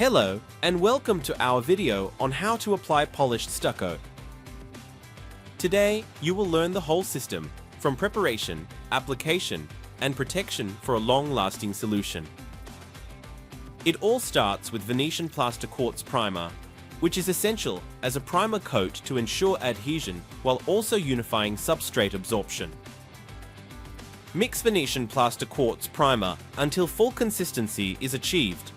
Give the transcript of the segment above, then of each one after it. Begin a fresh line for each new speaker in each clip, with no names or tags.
Hello, and welcome to our video on how to apply polished stucco. Today, you will learn the whole system, from preparation, application, and protection for a long-lasting solution. It all starts with Venetian plaster quartz primer, which is essential as a primer coat to ensure adhesion while also unifying substrate absorption. Mix Venetian plaster quartz primer until full consistency is achieved.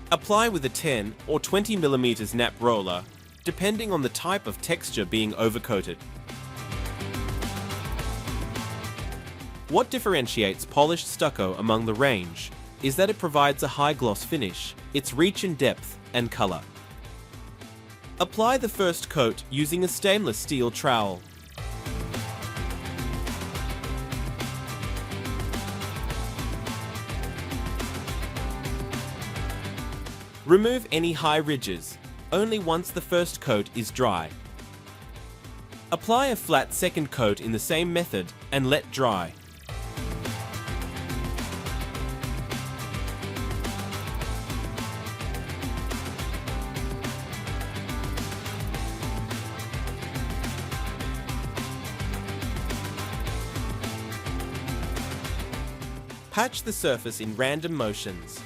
Apply with a 10 or 20 mm nap roller, depending on the type of texture being overcoated. What differentiates polished stucco among the range is that it provides a high gloss finish, its reach in depth and color. Apply the first coat using a stainless steel trowel. Remove any high ridges, only once the first coat is dry. Apply a flat second coat in the same method and let dry. Patch the surface in random motions.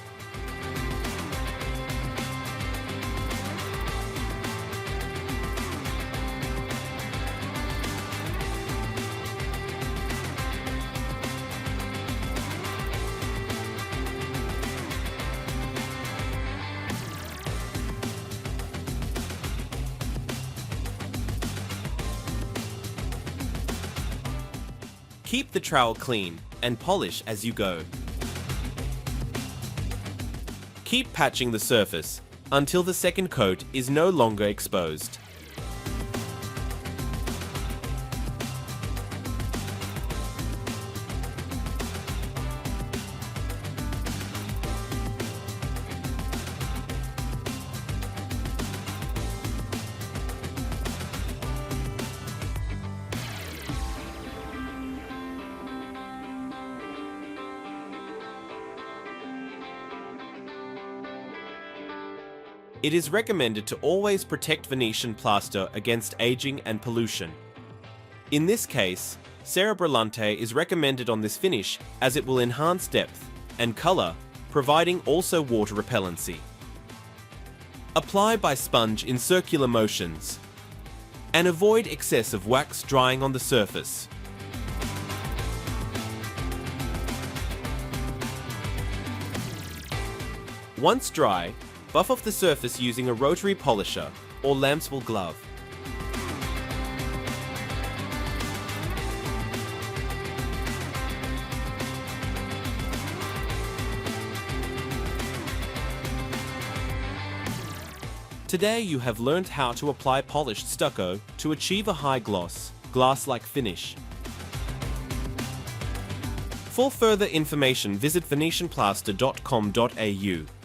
Keep the trowel clean and polish as you go. Keep patching the surface until the second coat is no longer exposed. It is recommended to always protect Venetian plaster against aging and pollution. In this case, Cera Brillante is recommended on this finish as it will enhance depth and color, providing also water repellency. Apply by sponge in circular motions and avoid excess of wax drying on the surface. Once dry, buff off the surface using a rotary polisher or lambswool glove. Today you have learned how to apply polished stucco to achieve a high gloss, glass-like finish. For further information, visit venetianplaster.com.au.